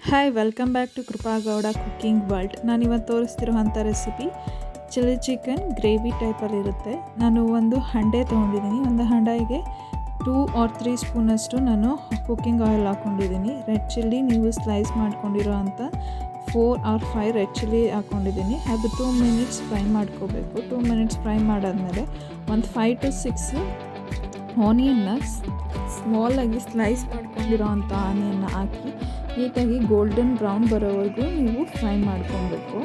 Hi welcome back to Krupa Gowda cooking world. ನಾನಿವತ್ತು ತೋರಿಸ್ತಿರುವಂಥ recipe chilli chicken gravy ಟೈಪಲ್ಲಿರುತ್ತೆ. ನಾನು ಒಂದು ಹಂಡೆ ತೊಗೊಂಡಿದ್ದೀನಿ. ಒಂದು ಹಂಡೆಗೆ 2 or 3 ಸ್ಪೂನಷ್ಟು ನಾನು ಕುಕ್ಕಿಂಗ್ ಆಯಿಲ್ ಹಾಕ್ಕೊಂಡಿದ್ದೀನಿ. ರೆಡ್ ಚಿಲ್ಲಿ ನೀವು ಸ್ಲೈಸ್ ಮಾಡ್ಕೊಂಡಿರೋ ಅಂಥ 4 or 5 ರೆಡ್ ಚಿಲ್ಲಿ ಹಾಕ್ಕೊಂಡಿದ್ದೀನಿ. ಅದು 2 ಮಿನಿಟ್ಸ್ ಫ್ರೈ ಮಾಡ್ಕೋಬೇಕು. 2 ಮಿನಿಟ್ಸ್ ಫ್ರೈ ಮಾಡಾದಮೇಲೆ ಒಂದು 5 to 6 ಆನಿಯನ್ನ ಸ್ಮಾಲಾಗಿ ಸ್ಲೈಸ್ ಮಾಡ್ಕೊಂಡಿರೋ ಅಂಥ ಆನಿಯನ್ನ ಹಾಕಿ ನೀಟಾಗಿ ಗೋಲ್ಡನ್ ಬ್ರೌನ್ ಬರೋವರೆಗೂ ನೀವು ಫ್ರೈ ಮಾಡ್ಕೊಬೇಕು.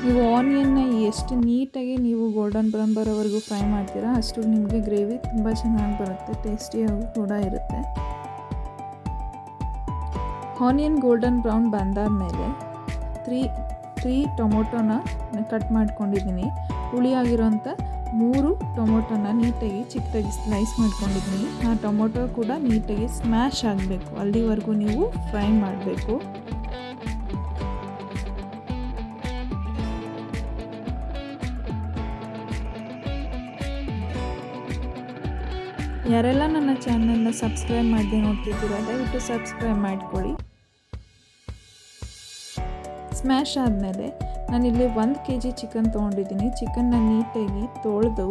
ನೀವು ಆನಿಯನ್ನ ಎಷ್ಟು ನೀಟಾಗಿ ನೀವು ಗೋಲ್ಡನ್ ಬ್ರೌನ್ ಬರೋವರೆಗೂ ಫ್ರೈ ಮಾಡ್ತೀರಾ ಅಷ್ಟು ನಿಮಗೆ ಗ್ರೇವಿ ತುಂಬ ಚೆನ್ನಾಗಿ ಬರುತ್ತೆ, ಟೇಸ್ಟಿಯಾಗೂ ಕೂಡ ಇರುತ್ತೆ. ಆನಿಯನ್ ಗೋಲ್ಡನ್ ಬ್ರೌನ್ ಬಂದಾದಮೇಲೆ 3 ಟೊಮೊಟೊನ ಕಟ್ ಮಾಡ್ಕೊಂಡಿದ್ದೀನಿ. ಹುಳಿಯಾಗಿರೋಂಥ 3 ಟೊಮೊಟೊನ ನೀಟಾಗಿ ಚಿಕ್ಕದಾಗಿ ಸ್ಲೈಸ್ ಮಾಡ್ಕೊಂಡಿದ್ದೀನಿ. ಆ ಟೊಮೊಟೊ ಕೂಡ ನೀಟಾಗಿ ಸ್ಮ್ಯಾಶ್ ಆಗಬೇಕು, ಅಲ್ಲಿವರೆಗೂ ನೀವು ಫ್ರೈ ಮಾಡಬೇಕು. ಯಾರೆಲ್ಲ ನನ್ನ ಚಾನಲ್ನ ಸಬ್ಸ್ಕ್ರೈಬ್ ಮಾಡದೆ ನೋಡ್ತಿದ್ದೀರಾ ದಯವಿಟ್ಟು ಸಬ್ಸ್ಕ್ರೈಬ್ ಮಾಡ್ಕೊಳ್ಳಿ. ಸ್ಮ್ಯಾಶ್ ಆದಮೇಲೆ ನಾನಿಲ್ಲಿ 1 kg ಚಿಕನ್ ತೊಗೊಂಡಿದ್ದೀನಿ. ಚಿಕನ್ನ ನೀಟಾಗಿ ತೊಳೆದು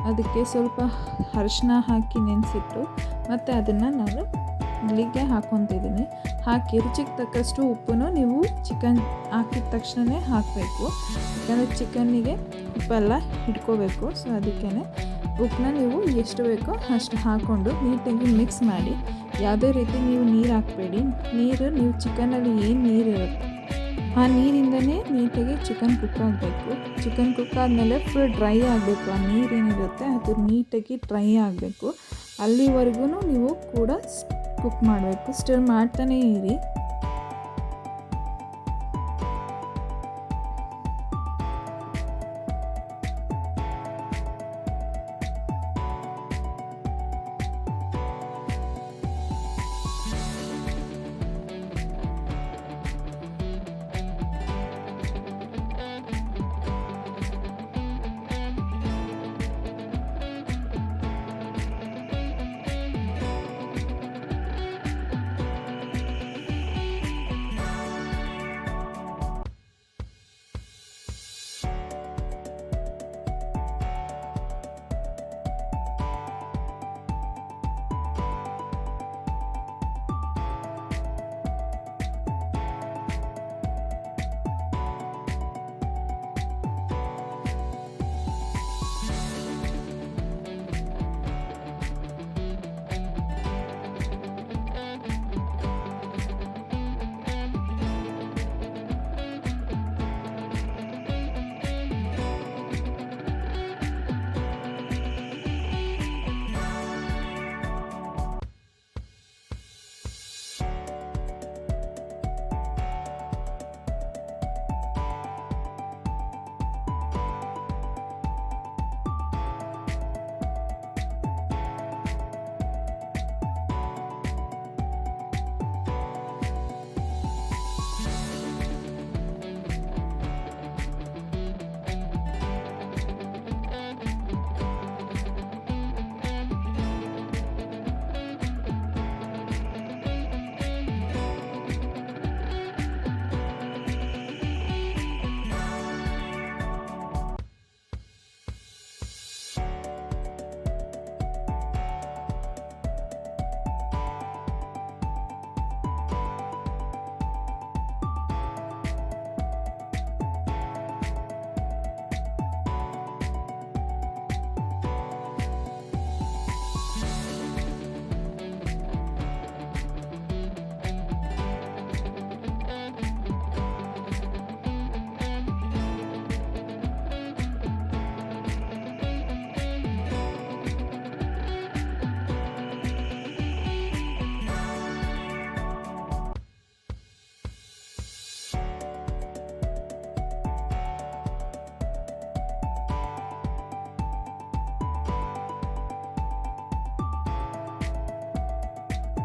ಅದಕ್ಕೆ ಸ್ವಲ್ಪ ಅರಿಶಿನ ಹಾಕಿ ನೆನೆಸಿಟ್ಟು ಮತ್ತು ಅದನ್ನು ನಾನು ಇಲ್ಲಿಗೆ ಹಾಕ್ಕೊತಿದ್ದೀನಿ. ಹಾಕಿ ರುಚಿಗೆ ತಕ್ಕಷ್ಟು ಉಪ್ಪನ್ನು ನೀವು ಚಿಕನ್ ಹಾಕಿದ ತಕ್ಷಣವೇ ಹಾಕಬೇಕು, ಯಾಕಂದರೆ ಚಿಕನ್ನಿಗೆ ಉಪ್ಪೆಲ್ಲ ಹಿಡ್ಕೋಬೇಕು. ಸೊ ಅದಕ್ಕೇ ಉಪ್ಪನ್ನ ನೀವು ಎಷ್ಟು ಬೇಕೋ ಅಷ್ಟು ಹಾಕ್ಕೊಂಡು ನೀಟಾಗಿ ಮಿಕ್ಸ್ ಮಾಡಿ. ಯಾವುದೇ ರೀತಿ ನೀವು ನೀರು ಹಾಕಬೇಡಿ. ನೀವು ಚಿಕನಲ್ಲಿ ಏನು ನೀರಿರುತ್ತೆ ಆ ನೀರಿಂದನೇ ನೀಟಾಗಿ ಚಿಕನ್ ಕುಕ್ ಆಗಬೇಕು. ಚಿಕನ್ ಕುಕ್ ಆದಮೇಲೆ ಫುಲ್ ಡ್ರೈ ಆಗಬೇಕು. ಆ ನೀರೇನಿರುತ್ತೆ ಅದು ನೀಟಾಗಿ ಡ್ರೈ ಆಗಬೇಕು. ಅಲ್ಲಿವರೆಗೂ ನೀವು ಕೂಡ ಕುಕ್ ಮಾಡಬೇಕು, ಸ್ಟಿರ್ ಮಾಡ್ತಾನೇ ಇರಿ.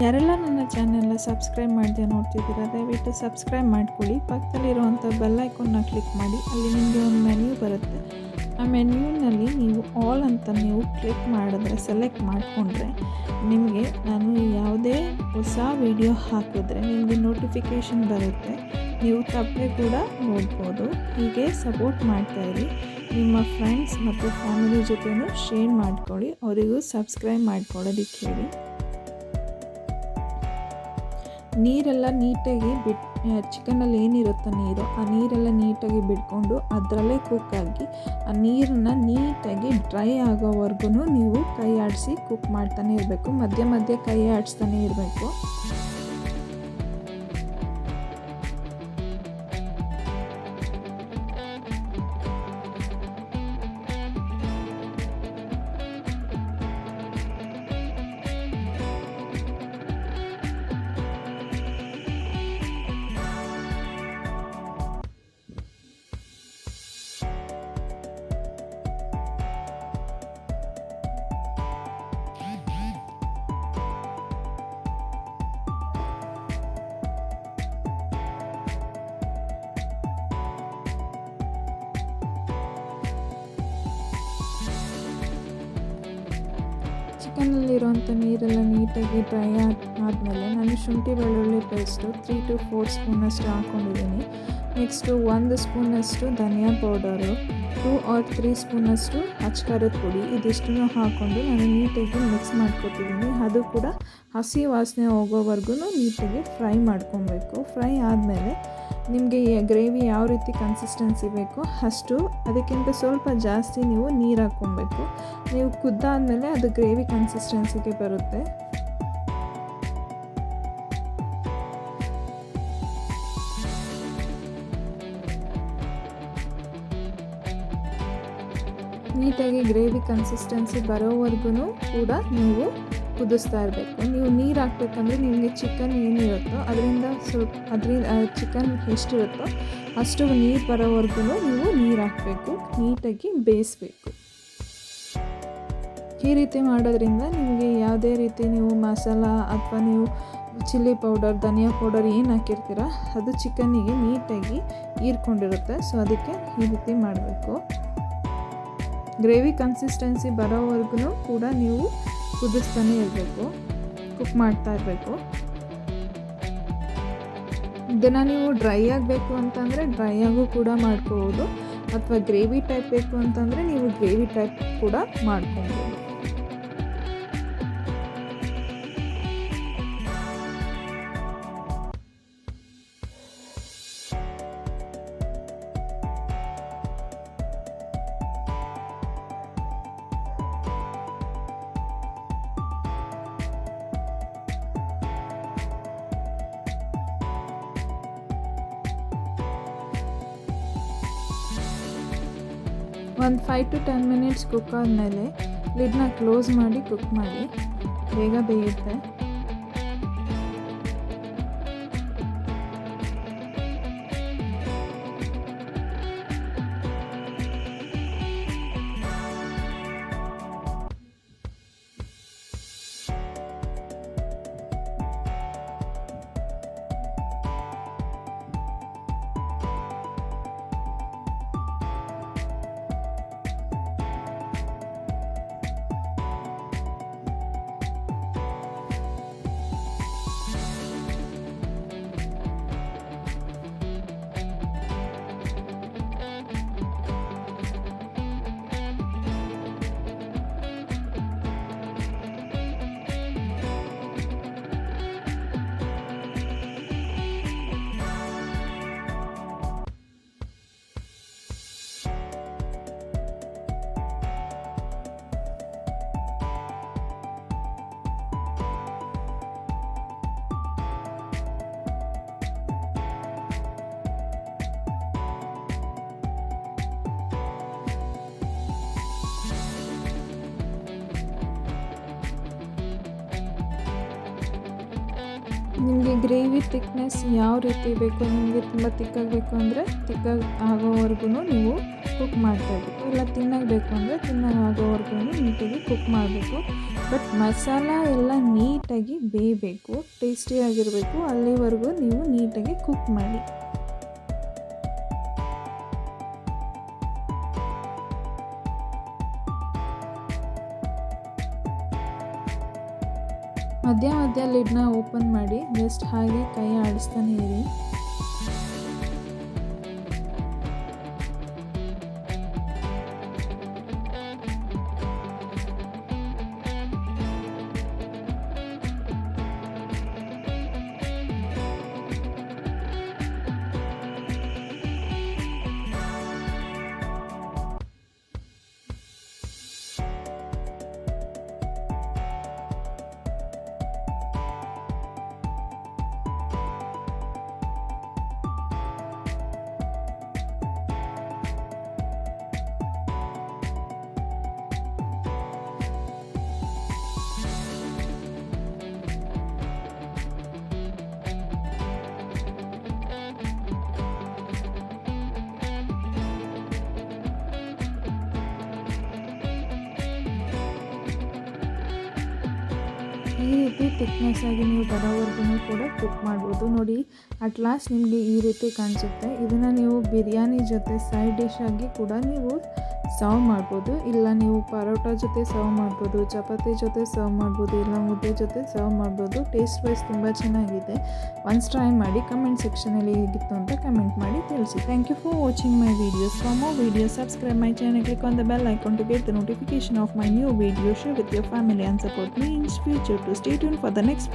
ಯಾರೆಲ್ಲ ನನ್ನ ಚಾನೆಲ್ನ ಸಬ್ಸ್ಕ್ರೈಬ್ ಮಾಡದೆ ನೋಡ್ತಿದ್ದೀರಾ ದಯವಿಟ್ಟು ಸಬ್ಸ್ಕ್ರೈಬ್ ಮಾಡ್ಕೊಳ್ಳಿ. ಪಕ್ಕದಲ್ಲಿರುವಂಥ ಬೆಲ್ ಐಕಾನ್ನ ಕ್ಲಿಕ್ ಮಾಡಿ. ಅಲ್ಲಿ ನಿಮಗೆ ಒಂದು ಮೆನ್ಯೂ ಬರುತ್ತೆ. ಆ ಮೆನ್ಯೂನಲ್ಲಿ ನೀವು ಆಲ್ ಅಂತ ನೀವು ಕ್ಲಿಕ್ ಮಾಡಿದ್ರೆ, ಸೆಲೆಕ್ಟ್ ಮಾಡಿಕೊಂಡ್ರೆ ನಿಮಗೆ ನಾನು ಯಾವುದೇ ಹೊಸ ವಿಡಿಯೋ ಹಾಕಿದ್ರೆ ನಿಮಗೆ ನೋಟಿಫಿಕೇಷನ್ ಬರುತ್ತೆ, ನೀವು ತಪ್ಪದೆ ಕೂಡ ನೋಡ್ಬೋದು. ಹೀಗೆ ಸಪೋರ್ಟ್ ಮಾಡ್ತಾಯಿರಿ. ನಿಮ್ಮ ಫ್ರೆಂಡ್ಸ್ ಮತ್ತು ಫ್ಯಾಮಿಲಿ ಜೊತೆನೂ ಶೇರ್ ಮಾಡ್ಕೊಳ್ಳಿ, ಅವರಿಗೂ ಸಬ್ಸ್ಕ್ರೈಬ್ ಮಾಡ್ಕೊಳ್ಳೋದಕ್ಕೆ ಹೇಳಿ. ನೀರೆಲ್ಲ ನೀಟಾಗಿ ಚಿಕನಲ್ಲಿ ಏನಿರುತ್ತೋ ನೀರು, ಆ ನೀರೆಲ್ಲ ನೀಟಾಗಿ ಬಿಟ್ಕೊಂಡು ಅದರಲ್ಲೇ ಕುಕ್ಕಾಗಿ ಆ ನೀರನ್ನು ನೀಟಾಗಿ ಡ್ರೈ ಆಗೋವರೆಗೂ ನೀವು ಕೈ ಆಡಿಸಿ ಕುಕ್ ಮಾಡ್ತಾನೆ ಇರಬೇಕು. ಮಧ್ಯೆ ಮಧ್ಯೆ ಕೈ ಆಡಿಸ್ತಾನೆ ಇರಬೇಕು. ಚಿಕನ್ನಲ್ಲಿರುವಂಥ ನೀರೆಲ್ಲ ನೀಟಾಗಿ ಡ್ರೈ ಆದಮೇಲೆ ನಾನು ಶುಂಠಿ ಬೆಳ್ಳುಳ್ಳಿ ಪೇಸ್ಟು 3 to 4 ಸ್ಪೂನಷ್ಟು ಹಾಕ್ಕೊಂಡಿದ್ದೀನಿ. ನೆಕ್ಸ್ಟು 1 ಸ್ಪೂನಷ್ಟು ಧನಿಯಾ ಪೌಡರು, 2 or 3 ಸ್ಪೂನಷ್ಟು ಅಚ್ಕಾರದ ಪುಡಿ, ಇದಿಷ್ಟನ್ನು ಹಾಕ್ಕೊಂಡು ನಾನು ನೀಟಾಗಿ ಮಿಕ್ಸ್ ಮಾಡ್ಕೊತಿದ್ದೀನಿ. ಅದು ಕೂಡ ಹಸಿ ವಾಸನೆ ಹೋಗೋವರೆಗೂ ನೀಟಾಗಿ ಫ್ರೈ ಮಾಡ್ಕೊಬೇಕು. ಫ್ರೈ ಆದಮೇಲೆ ನಿಮಗೆ ಗ್ರೇವಿ ಯಾವ ರೀತಿ ಕನ್ಸಿಸ್ಟೆನ್ಸಿ ಬೇಕೋ ಅಷ್ಟು, ಅದಕ್ಕಿಂತ ಸ್ವಲ್ಪ ಜಾಸ್ತಿ ನೀವು ನೀರು ಹಾಕ್ಕೊಬೇಕು. ನೀವು ಕುದ್ದಾದಮೇಲೆ ಅದು ಗ್ರೇವಿ ಕನ್ಸಿಸ್ಟೆನ್ಸಿಗೆ ಬರುತ್ತೆ. ನೀಟಾಗಿ ಗ್ರೇವಿ ಕನ್ಸಿಸ್ಟೆನ್ಸಿ ಬರೋವರೆಗೂ ಕೂಡ ನೀವು ಕುದಿಸ್ತಾ ಇರಬೇಕು. ನೀವು ನೀರು ಹಾಕ್ಬೇಕಂದ್ರೆ ನಿಮಗೆ ಚಿಕನ್ ಏನಿರುತ್ತೋ ಅದರಿಂದ ಚಿಕನ್ ಎಷ್ಟಿರುತ್ತೋ ಅಷ್ಟು ನೀರು ಬರೋವರೆಗೂ ನೀವು ನೀರು ಹಾಕಬೇಕು, ನೀಟಾಗಿ ಬೇಯಿಸಬೇಕು. ಈ ರೀತಿ ಮಾಡೋದ್ರಿಂದ ನಿಮಗೆ ಯಾವುದೇ ರೀತಿ ನೀವು ಮಸಾಲ ಅಥವಾ ನೀವು ಚಿಲ್ಲಿ ಪೌಡರ್, ಧನಿಯಾ ಪೌಡರ್ ಏನು ಹಾಕಿರ್ತೀರ ಅದು ಚಿಕನ್ನಿಗೆ ನೀಟಾಗಿ ಹೀರ್ಕೊಂಡಿರುತ್ತೆ. ಸೊ ಅದಕ್ಕೆ ಈ ರೀತಿ ಮಾಡಬೇಕು. ಗ್ರೇವಿ ಕನ್ಸಿಸ್ಟೆನ್ಸಿ ಬರೋವರೆಗೂ ಕೂಡ ನೀವು ಕುದಿಸ್ತಾನೆ ಇರಬೇಕು, ಕುಕ್ ಮಾಡ್ತಾ ಇರಬೇಕು. ಇದನ್ನು ನೀವು ಡ್ರೈ ಆಗಬೇಕು ಅಂತಂದರೆ ಡ್ರೈ ಆಗು ಕೂಡ ಮಾಡ್ಕೋಬೋದು, ಅಥವಾ ಗ್ರೇವಿ ಟೈಪ್ ಬೇಕು ಅಂತಂದರೆ ನೀವು ಗ್ರೇವಿ ಟೈಪ್ ಕೂಡ ಮಾಡ್ಕೊಬೋದು. ಒಂದು 5 to 10 ಮಿನಿಟ್ಸ್ ಕುಕ್ ಆದಮೇಲೆ ಲಿಡ್ನ ಕ್ಲೋಸ್ ಮಾಡಿ ಕುಕ್ ಮಾಡಿ, ಬೇಗ ಬೇಯುತ್ತೆ. ನಿಮಗೆ ಗ್ರೇವಿ ತಿಕ್ನೆಸ್ ಯಾವ ರೀತಿ ಬೇಕು, ನಿಮಗೆ ತುಂಬ ತಿಕ್ಕಾಗಬೇಕು ಅಂದರೆ ತಿಕ್ಕಾಗಿ ಆಗೋವರೆಗೂ ನೀವು ಕುಕ್ ಮಾಡ್ತಾಯಿರಬೇಕು, ಇಲ್ಲ ತಿನ್ನಾಗಬೇಕು ಅಂದರೆ ತಿನ್ನಾಗೋವರೆಗೂ ನೀಟಾಗಿ ಕುಕ್ ಮಾಡಬೇಕು. ಬಟ್ ಮಸಾಲ ಎಲ್ಲ ನೀಟಾಗಿ ಬೇಯಬೇಕು, ಟೇಸ್ಟಿಯಾಗಿರಬೇಕು, ಅಲ್ಲಿವರೆಗೂ ನೀವು ನೀಟಾಗಿ ಕುಕ್ ಮಾಡಿ. ಮಧ್ಯ ಮಧ್ಯ ಲಿಡ್ನ ಓಪನ್ ಮಾಡಿ ಜಸ್ಟ್ ಹಾಗೆ ಕೈ ಆಡಿಸ್ತಾನೆ ಇರಿ. ಈ ರೀತಿ ಥಿಕ್ನೆಸ್ ಆಗಿ ನೀವು ಬರೋವರೆಗೂ ಕೂಡ ಕುಕ್ ಮಾಡ್ಬೋದು. ನೋಡಿ ಅಟ್ ಲಾಸ್ಟ್ ನಿಮಗೆ ಈ ರೀತಿ ಕಾಣಿಸುತ್ತೆ. ಇದನ್ನು ನೀವು ಬಿರಿಯಾನಿ ಜೊತೆ ಸೈಡ್ ಡಿಶ್ ಆಗಿ ಕೂಡ ನೀವು ಸರ್ವ್ ಮಾಡ್ಬೋದು, ಇಲ್ಲ ನೀವು ಪರೋಟ ಜೊತೆ ಸರ್ವ್ ಮಾಡ್ಬೋದು, ಚಪಾತಿ ಜೊತೆ ಸರ್ವ್ ಮಾಡ್ಬೋದು, ಇಲ್ಲ ಮುದ್ದೆ ಜೊತೆ ಸರ್ವ್ ಮಾಡ್ಬೋದು. ಟೇಸ್ಟ್ ವೈಸ್ ತುಂಬ ಚೆನ್ನಾಗಿದೆ. ಒನ್ಸ್ ಟ್ರೈ ಮಾಡಿ ಕಮೆಂಟ್ ಸೆಕ್ಷನಲ್ಲಿ ಹೇಗಿತ್ತು ಅಂತ ಕಮೆಂಟ್ ಮಾಡಿ ತಿಳಿಸಿ. Thank you for watching my videos. For more videos, subscribe my channel, click on the bell icon to get the notification of my new video. Share with your family and support me in future to stay tuned for the next